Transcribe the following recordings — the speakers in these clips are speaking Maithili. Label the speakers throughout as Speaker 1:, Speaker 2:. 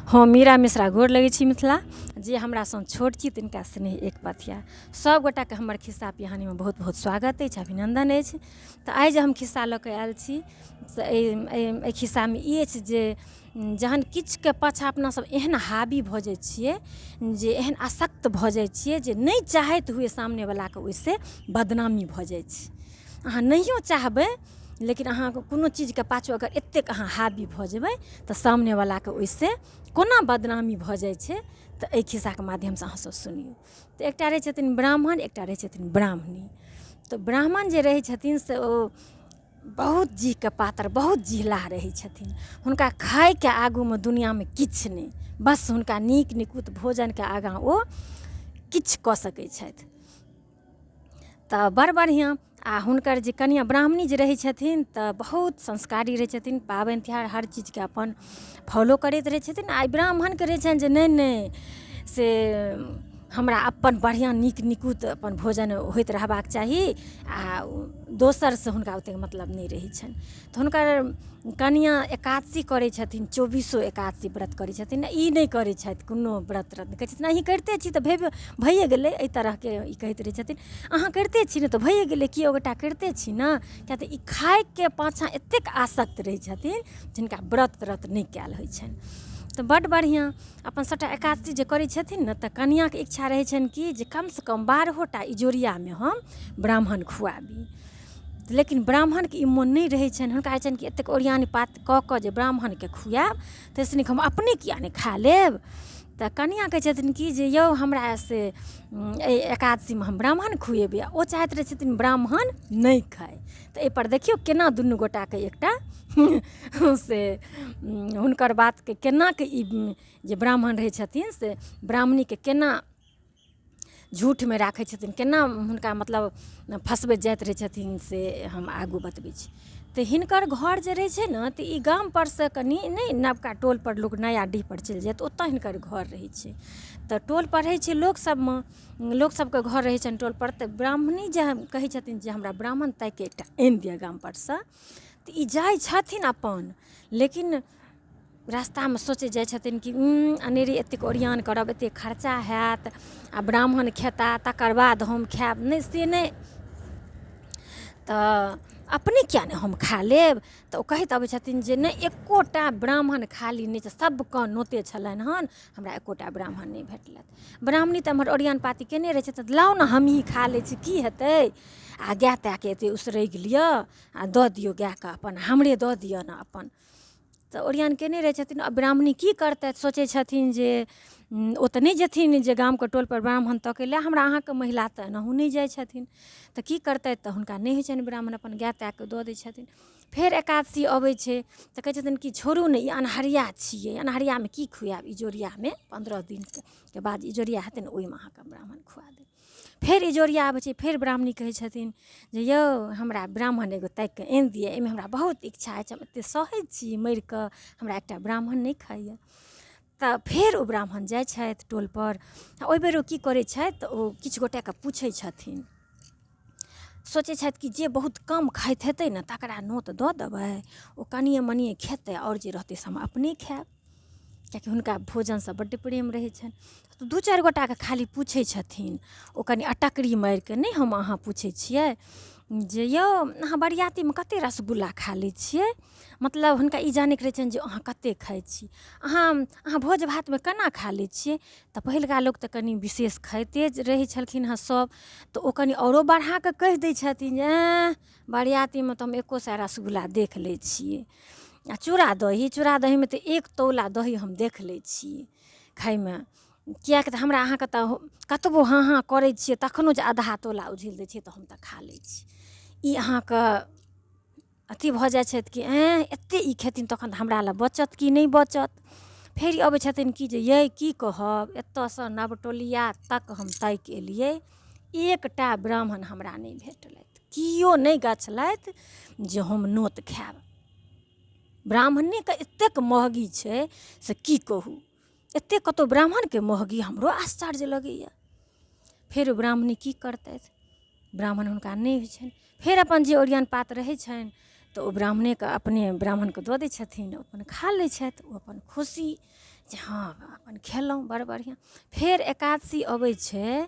Speaker 1: हाँ मीरा मिश्रा गोर लगै छी मिथिला जे हमरासँ छोट छी तिनका स्नेह एक पथिया। सब गोटाके हमर खिस्सा पिहानीमे बहुत बहुत स्वागत अछि, अभिनन्दन अछि। तऽ आइ जे हम खिस्सा लऽ कऽ आयल छी से एहि खिस्सामे ई अछि जे जहन किछुके पाछाँ अपनासब एहन हावी भऽ जाइ छिए, जे एहन आसक्त भऽ जाइ छिए जे नहि चाहैत हुए सामनेवलाके ओहिसँ बदनामी भऽ जाइ छै। अहाँ नहियो चाहबै लेकिन अहाँके कोनो चीजके पाछू अगर एतेक अहाँ हावी भऽ जेबै तऽ सामनेवलाके ओहिसँ कोना बदनामी भऽ जाइ छै। तऽ एहि खिस्साके माध्यमसँ अहाँसब सुनिऔ। तऽ एकटा रहै छथिन ब्राह्मण, एकटा रहै छथिन ब्राह्मणी। तऽ ब्राह्मण जे रहै छथिन से ओ बहुत जीहके पातर, बहुत जिहलाह रहै छथिन। हुनका खाइके आगूमे दुनिआँमे किछु नहि, बस हुनका नीक निकुत भोजनके आगाँ ओ किछु कऽ सकै छथि। तऽ बड़ बढ़िआँ। आ हुनकर जे कनिआँ ब्राह्मणी जे रहै छथिन तऽ बहुत संस्कारी रहै छथिन, पाबनि तिहार हर चीजके अपन फॉलो करैत रहै छथिन। आ ब्राह्मणके रहै छनि जे नहि से हमरा अपन बढ़िआँ नीक निकुत अपन भोजन होइत रहबाक चाही, आ दोसरसँ हुनका ओतेक मतलब नहि रहै छनि। तऽ हुनकर कनिआँ एकादशी करै छथिन, 24 एकादशी व्रत करै छथिन। ई नहि करै छथि कोनो व्रत कहै छथिन अहीँ करिते छी तऽ भइए गेलै, एहि तरहके ई कहैत रहै छथिन। अहाँ करिते छी ने तऽ भइए गेलै, केओ गोटा करिते छी ने। किएक तऽ ई खाइके पाछाँ एतेक आसक्त रहै छथिन जिनका व्रत त्रत नहि कएल होइ छनि। तऽ बड्ड बढ़िआँ अपन सभटा एकादशी जे करै छथिन ने तऽ कनिआँके इच्छा रहै छनि कि जे कमसँ कम 12टा इजोरियामे हम ब्राह्मण खुआबी। लेकिन ब्राह्मणके ई मोन नहि रहै छनि। हुनका होइ छनि कि एतेक ओरियान पात कऽ कऽ जे ब्राह्मणके खुआएब ताहिसँ नीक हम अपने किएक नहि खा लेब। तऽ कनिआँ कहै छथिन कि जे यौ हमरा से एहि एकादशीमे हम ब्राह्मण खुएबै। ओ चाहैत रहै छथिन ब्राह्मण नहि खाय। तऽ एहिपर देखियौ केना दुनू गोटाके एकटा से हुनकर बातके केनाके ई जे ब्राह्मण रहै छथिन से ब्राह्मणीके केना झूठमे राखै छथिन, केना हुनका मतलब फँसबैत जाइत रहै छथिन, से हम आगू बतबै छी। तऽ हिनकर घर जे रहै छै ने तऽ ई गामपरसँ कनि नहि नवका टोलपर लोक नया डीहपर चलि जाय तऽ ओतऽ हिनकर घर रहै छै। तऽ टोलपर रहै छै लोकसबमे, लोकसबके घर रहै छनि टोलपर। तऽ ब्राह्मणी जे कहै छथिन जे हमरा ब्राह्मण ताकि एकटा आनि दिअ गामपरसँ, तऽ ई जाइ छथिन अपन, लेकिन रास्तामे सोचै जाइ छथिन कि अनेरे एतेक ओरिआन करब, एतेक खर्चा हैत, आ ब्राह्मण खेता तकर बाद हम खाएब, नहि से नहि। तऽ अपने किएक नहि हम खा लेब। तऽ ओ कहैत अबै छथिन जे नहि एकोटा ब्राह्मण खाली नहि छै, सबके नोते छलनि हन, हमरा एकोटा ब्राह्मण नहि भेटलथि। ब्राह्मणी तऽ हमर ओरिआन पाती केने रहै छथिन, लाउ ने हमहीँ खा लै छी की हेतै। आ गाय तायके एतेक उसरगि लिअऽ आ दऽ दिऔ गायके, अपन हमरे दऽ दिअऽ ने अपन। तऽ ओरिआन केने रहै छथिन। आ ब्राह्मणी की करतथि, सोचै छथिन जे ओ तऽ नहि जेथिन जे गामके टोलपर ब्राह्मण तकै लए, हमरा अहाँके महिला तऽ एनाहु नहि जाइ छथिन। तऽ की करतथि, तऽ हुनका नहि होइ छनि ब्राह्मण, अपन गाय तायके दऽ दै छथिन। फेर एकादशी अबै छै तऽ कहै छथिन कि छोड़ू ने, ई अन्हरिआ छिए, अन्हरिआमे की खुआएब, इजोरियामे 15 दिनके बाद इजोरिया हेतै ने ओहिमे अहाँके ब्राह्मण खुआ देब। फेर इजोरिया आबै छै, फेर ब्राह्मणी कहै छथिन जे यौ हमरा ब्राह्मण एगो ताकि कऽ आनि दिअ, एहिमे हमरा बहुत इच्छा अछि, हम एतेक सहै छी मरिकऽ, हमरा एकटा ब्राह्मण नहि खाइए। तऽ फेर ओ ब्राह्मण जाइ छथि टोलपर। आ ओहि बेर ओ की करै छथि तऽ ओ किछु गोटाके पूछै छथिन, सोचै छथि कि जे बहुत कम खाइत हेतै ने तकरा नोत दऽ देबै, ओ कनिए मनिए खेतै, आओर जे रहतै से हम अपने खाएब। किएकि हुनका भोजनसँ बड्ड प्रेम रहै छनि। तऽ 2-4 गोटाके खाली पूछै छथिन, ओ कनि अटकरी मारिके, नहि हम अहाँ पूछै छिए जे यौ अहाँ बरियातीमे कतेक रसगुल्ला खा लै छिए। मतलब हुनका ई जानैके रहै छनि जे अहाँ कतेक खाइ छी, अहाँ भोज भातमे केना खा लै छिए। तऽ पहिलुका लोक तऽ कनि विशेष खाइते रहै छलखिन हँ सब। तऽ ओ कनि औरो बढ़ाकऽ कहि दै छथिन जे एँ बरियातीमे तऽ हम एको सए रसगुल्ला देख लै छिए। आ चूड़ा दहीमे तऽ 1 तौला दही हम देख लै छिए खाइमे। किएक तऽ हमरा अहाँके तऽ कतबो हाँ हाँ करै छिए तखनो जे आधा तौला उझिल दै छिए तऽ हम तऽ खा लै छी। ई अहाँके अथी भऽ जाइ छथि कि एँ एतेक ई खेथिन तखन तऽ हमरा लए बचत कि नहि बचत। फेर ई अबै छथिन कि जे यै की कहब, एतऽसँ नवटोलिया तक हम ताकि एलिए, एकटा ब्राह्मण हमरा नहि भेटलथि, केओ नहि गछलथि जे हम नोत खाएब। ब्राह्मणेके एतेक महगी छै से की कहू, एतेक कतहु ब्राह्मणके महगी हमरो आश्चर्य लगैए। फेर ओ ब्राह्मणी की करतथि, ब्राह्मण हुनका नहि होइ छनि। फेर अपन जे ओरिआन पात रहै छनि तऽ ओ ब्राह्मणेके अपने ब्राह्मणके दऽ दै छथिन, अपन खा लै छथि। ओ अपन खुशी जे हाँ अपन खेलहुँ बड़ बढ़िआँ। फेर एकादशी अबै छै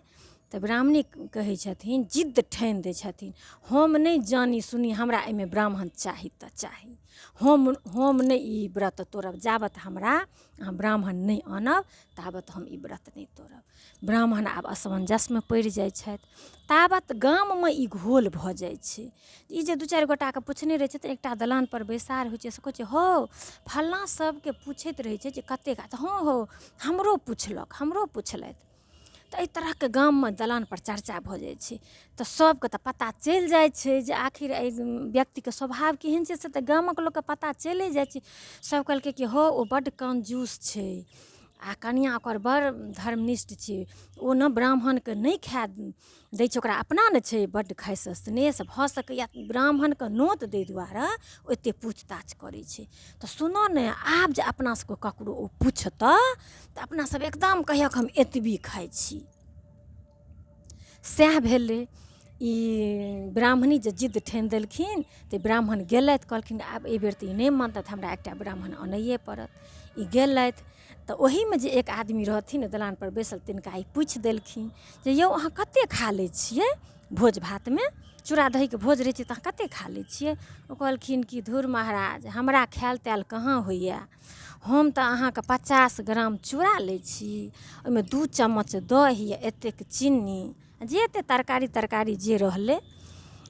Speaker 1: तऽ ब्राह्मणी कहै छथिन, जिद्द ठानि दै छथिन, हम नहि जानी सुनी, हमरा एहिमे ब्राह्मण चाही तऽ चाही, हम नहि ई व्रत तोड़ब, जाबत हमरा अहाँ ब्राह्मण नहि आनब ताबत हम ई व्रत नहि तोड़ब। ब्राह्मण आब असमंजसमे पड़ि जाइ छथि, ताबत गाममे ई घोल भऽ जाइ छै। ई जे 2-4 गोटाके पुछने रहै छै तऽ एकटा दलानपर बैसार होइ छै, से कहै छै हौ फल्लाँ सबके पूछैत रहै छै जे कतेक, तऽ हँ हौ हमरो पुछलक, हमरो पुछलथि। तऽ एहि तरहके गाममे दलानपर चर्चा भऽ जाइ छै, तऽ सबके तऽ पता चलि जाइ छै जे आखिर एहि व्यक्तिके स्वभाव केहन छै, से तऽ गामक लोकके पता चलि जाइ छै। सब कहलकै कि हौ ओ बड्ड कंजूस छै आ कनिआँ ओकर बड़ धर्मनिष्ठ छै, ओ ने ब्राह्मणके नहि खाए दै छै, ओकरा अपना ने छै बड्ड खाइसँ स्नेहसँ, भऽ सकैए ब्राह्मणके नोत दै दुआरे ओ एतेक पूछताछ करै छै। तऽ सुनऽ ने, आब जे अपना सबके ककरो ओ पुछतऽ तऽ अपना सब एकदम कहियक हम एतबी खाइ छी। सएह भेलै। ई ब्राह्मणी जे जिद्द ठानि देलखिन तऽ ब्राह्मण गेलथि, कहलखिन आब एहिबेर तऽ ई नहि मानतथि, हमरा एकटा ब्राह्मण आनैए पड़त। ई गेलथि तऽ ओहिमे जे एक आदमी रहथिन दलानपर बैसल, तिनका ई पुछि देलखिन जे यौ अहाँ कतेक खा लै छियै भोज भातमे, चूड़ा दहीके भोज रहै छै तऽ अहाँ कतेक खा लै छियै। ओ कहलखिन कि धुर महाराज, हमरा खायल तायल कहाँ होइए, हम तऽ अहाँके 50 ग्राम चूड़ा लै छी, ओहिमे 2 चम्मच दही, एतेक चीनी, जे एतेक तरकारी जे रहलै,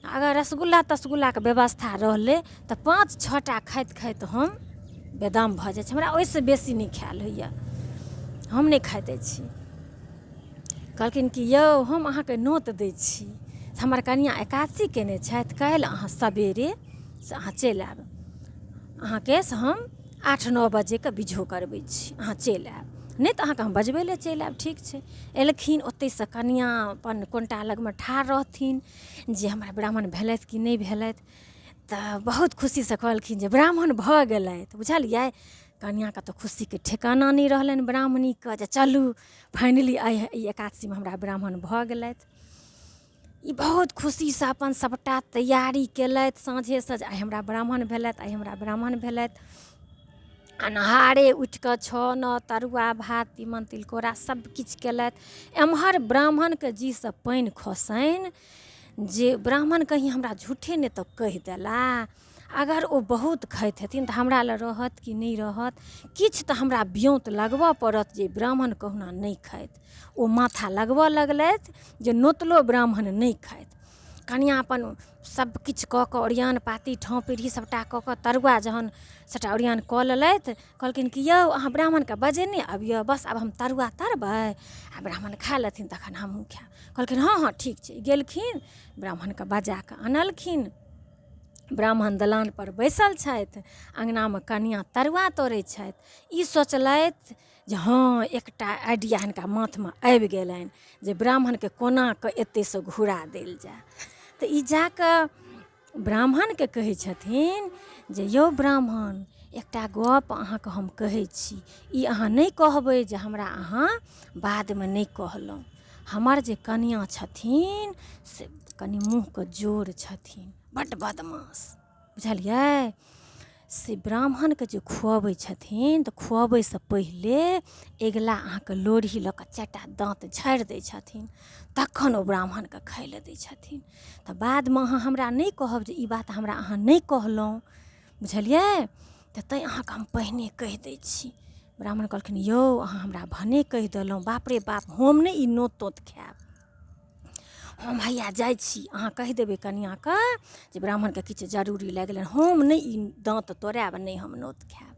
Speaker 1: अगर रसगुल्ला तसगुल्लाके व्यवस्था रहलै तऽ 5-6 टा खाइत खाइत हम बेदम भऽ जाइ छै, हमरा ओहिसँ बेसी नहि खायल होइए, हम नहि खाइ दै छी। कहलखिन कि यौ हम अहाँके नोत दै छी, हमर कनिआँ एकादशी केने छथि, काल्हि अहाँ सबेरे से अहाँ चलि आयब, अहाँके से हम 8-9 बजेके बिझो करबै छी, अहाँ चलि आयब, नहि तऽ अहाँके हम बजबै लए चलि आयब। ठीक छै। एलखिन, ओतहिसँ कनिआँ अपन कोनटा लगमे ठाढ़ रहथिन जे हमरा ब्राह्मण भेलथि कि नहि भेलथि, तऽ बहुत खुशीसँ कहलखिन जे ब्राह्मण भऽ गेलथि, बुझलियै। कनिआँके तऽ खुशीके ठेकाना नहि रहलनि ब्राह्मणीके, जे चलू फाइनली ई एकादशीमे हमरा ब्राह्मण भऽ गेलथि। ई बहुत खुशीसँ अपन सभटा तैयारी केलथि, साँझेसँ जे आइ हमरा ब्राह्मण भेलथि, आइ हमरा ब्राह्मण भेलथि। अन्हारे उठि कऽ 6-9 तरुआ भात, तीमन तिलकोरा सबकिछु केलथि। एम्हर ब्राह्मणके जीसँ पानि खसनि जे ब्राह्मण कहीं हमरा झूठे नहि तऽ कहि देला, अगर ओ बहुत खाइत हेथिन तऽ हमरा लए रहत कि नहि रहत, किछु तऽ हमरा ब्योँत लगबऽ पड़त जे ब्राह्मण कहुना नहि खाइत। ओ माथा लगबऽ लगलथि जे नोतलो ब्राह्मण नहि खाइत। कनिआँ अपन सबकिछु कऽ कऽ ओरियान पाती ठाँव पीढ़ी सबटा कऽ कऽ तरुआ जहन सबटा ओरियान कऽ लेलथि, कहलखिन कि यौ अहाँ ब्राह्मणके बजेने अबियौ, बस आब हम तरुआ तरबै आ ब्राह्मण खा लेथिन तखन हमहूँ खाएब। कहलखिन हँ हँ ठीक छै। गेलखिन ब्राह्मणके बजा कऽ आनलखिन, ब्राह्मण दलानपर बैसल छथि, अङ्गनामे कनिआँ तरुआ तोड़ै छथि। ई सोचलथि जे हँ एकटा आइडिया हिनका माथमे आबि गेलनि जे ब्राह्मणके कोनाकऽ एतेसँ घुरा देल जाय। तऽ ई जाकऽ ब्राह्मणके कहै छथिन जे यौ ब्राह्मण, एकटा गप अहाँके हम कहै छी, ई अहाँ नहि कहबै जे हमरा अहाँ बादमे नहि कहलहुँ। हमर जे कनिआँ छथिन से कनि मुँहके जोर छथिन, बड्ड बदमाश, बुझलियै। से ब्राह्मणके जे खुअबै छथिन तऽ खुअबैसँ पहिले अगिला अहाँके लोढ़ी लऽ कऽ 4टा दाँत झाड़ि दै छथिन, तखन ओ ब्राह्मणके खाइ लए दै छथिन। तऽ बादमे अहाँ हमरा नहि कहब जे ई बात हमरा अहाँ नहि कहलहुँ, बुझलियै। तऽ तैँ अहाँके हम पहिने कहि दै छी। ब्राह्मण कहलखिन यौ अहाँ हमरा भने कहि देलहुँ, बाप रे बाप, हम नहि ई नोत तोत खाएब, हम हैया जाइ छी। अहाँ कहि देबै कनिआँके जे ब्राह्मणके किछु जरूरी लागि गेलनि, हम नहि ई दाँत तोड़ाएब, नहि हम नोत खाएब।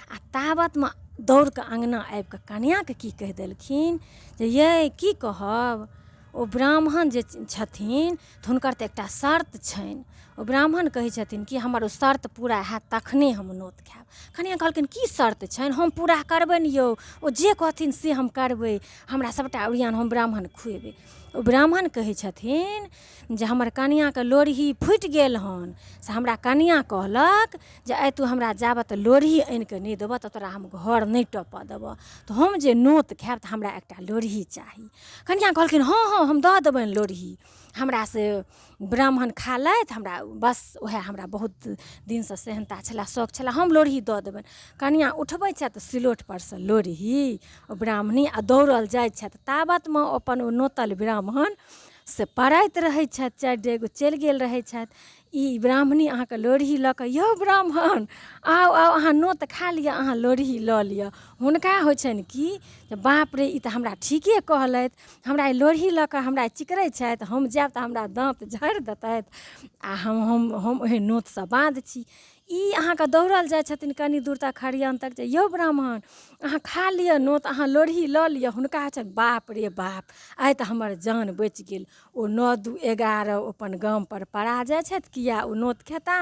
Speaker 1: आ ताबतमे दौड़ कऽ अङ्गना आबि कऽ कनिआँके की कहि देलखिन जे यै की कहब, ओ ब्राह्मण जे छथिन तऽ हुनकर तऽ एकटा शर्त छनि। ओ ब्राह्मण कहै छथिन कि हमर ओ शर्त पूरा हैत तखने हम नोत खाएब। कनिआँ कहलखिन की शर्त छनि, हम पूरा करबनि यौ, ओ जे कहथिन से हम करबै, हमरा सभटा ओरियान हम ब्राह्मण खुएबै। ओ ब्राह्मण कहै छथिन जे हमर कनिआँके लोढ़ी फुटि गेल हन, से हमरा कनिआँ कहलक जे आइ तू हमरा जाबत लोढ़ी आनि कऽ नहि देबऽ तऽ तोरा हम घर नहि टपऽ देबऽ, तऽ हम जे नोत खाएब तऽ हमरा एकटा लोढ़ी चाही। कनिआँ कहलखिन हँ हँ हम दऽ देबनि लोढ़ी, हमरा से ब्राह्मण खा लैत, हमरा बस वएह हमरा बहुत दिनसँ सेहनता छलै, शौक छलै हम लोढ़ी दऽ देबनि। कनिआँ उठबै छथि सिलौटपरसँ लोढ़ी ओ ब्राह्मणी आ दौड़ल जाइ छथि, ताबतमे अपन ओ नोतल ब्राह्मण से पड़ैत रहै छथि, 4 डेग चलि गेल रहै छथि। ई ब्राह्मणी अहाँके लोढ़ी लऽ कऽ, यौ ब्राह्मण आउ आउ अहाँ नोत खा लिअ, अहाँ लोढ़ी लऽ लिअ। हुनका होइ छनि कि जे बाप रे ई तऽ हमरा ठीके कहलथि, हमरा ई लोढ़ी लऽ कऽ हमरा चिकरै छथि, हम जायब तऽ हमरा दाँत झाड़ि देतथि आ हम ओहि नोतसँ बाँध छी। ई अहाँके दौड़ल जाइ छथिन कनि दूर तक खरिहान तक, जे यौ ब्राह्मण अहाँ खा लिअ नोत, अहाँ लोढ़ी लऽ लिअ। हुनका होइ छनि बाप रे बाप आइ तऽ हमर जान बचि गेल। ओ 9 2 11 अपन गामपर पड़ा जाइ छथि, किया ओ नोत खेता।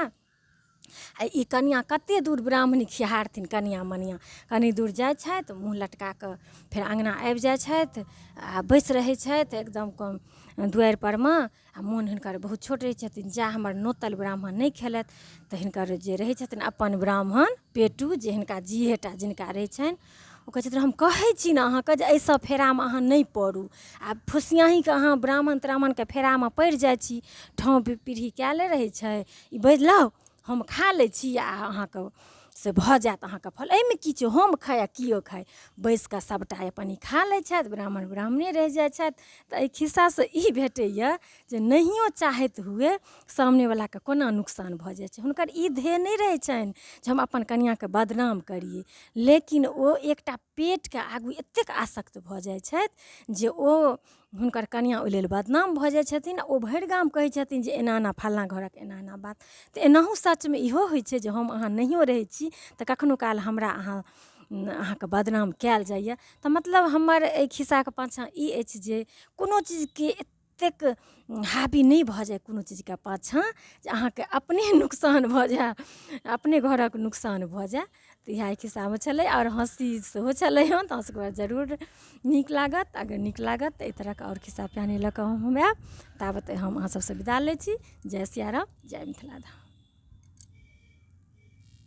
Speaker 1: आ ई कनिआँ कतेक दूर ब्राह्मणी खिहारथिन, कनिआँ मनिआँ कनि दूर जाइ छथि, मुँह लटका कऽ फेर अँगना आबि जाइ छथि आ बैसि रहै छथि एकदम दुआरिपरमे। आ मोन हिनकर बहुत छोट रहै छथिन, जा हमर नोतल ब्राह्मण नहि खेलथि। तऽ हिनकर जे रहै छथिन अपन ब्राह्मण पेटू, जे हिनका जिहेटा जिनका रहै छनि, ओ कहै छथिन हम कहै छी ने अहाँके जे एहिसब फेरामे अहाँ नहि पड़ू। आ फुसियाहीके अहाँ ब्राह्मण त्राह्मणके फेरामे पड़ि जाइ छी, ठाँव पीढ़ी कएले रहै छै। ई बजलहुँ हम खा लै छी आ अहाँके से भऽ जायत अहाँके फल, एहिमे की छै, हम खाइ आ किओ खाइ, बैसि कऽ सभटा अपन ई खा लै छथि, ब्राह्मण ब्राह्मणे रहि जाइ छथि। तऽ एहि खिस्सासँ ई भेटैए जे नहियो चाहैत हुए सामनेवलाके कोना नुकसान भऽ जाइ छै। हुनकर ई ध्येय नहि रहै छनि जे हम अपन कनिआँके बदनाम करिए, लेकिन ओ एकटा पेटके आगू एतेक आसक्त भऽ जाइ छथि जे ओ हुनकर कनिआँ ओहि लेल बदनाम भऽ जाइ छथिन। ओ भरि गाम कहै छथिन जे एना एना फल्लाँ घरक एना एना बात। तऽ एनाहु सचमे इहो होइ छै जे हम अहाँ नहियो रहै छी तऽ कखनो काल हमरा अहाँके बदनाम कएल जाइए। तऽ मतलब हमर एहि खिस्साके पाछाँ ई अछि जे कोनो चीजके एतेक हावी नहि भऽ जाए कोनो चीजके पाछाँ जे अहाँके अपने नुकसान भऽ जाए, अपने घरक नुकसान भऽ जाए। तऽ इएह खिस्सामे छलै, आओर हँसी सेहो छलै हँ, तऽ अहाँसभके जरूर नीक लागत। अगर नीक लागत तऽ एहि तरहके आओर खिस्सा पिहानी लऽ कऽ हम आएब। ताबत हम अहाँ सबसँ विदा लै छी। जय सिया राम, जय मिथिला धाम।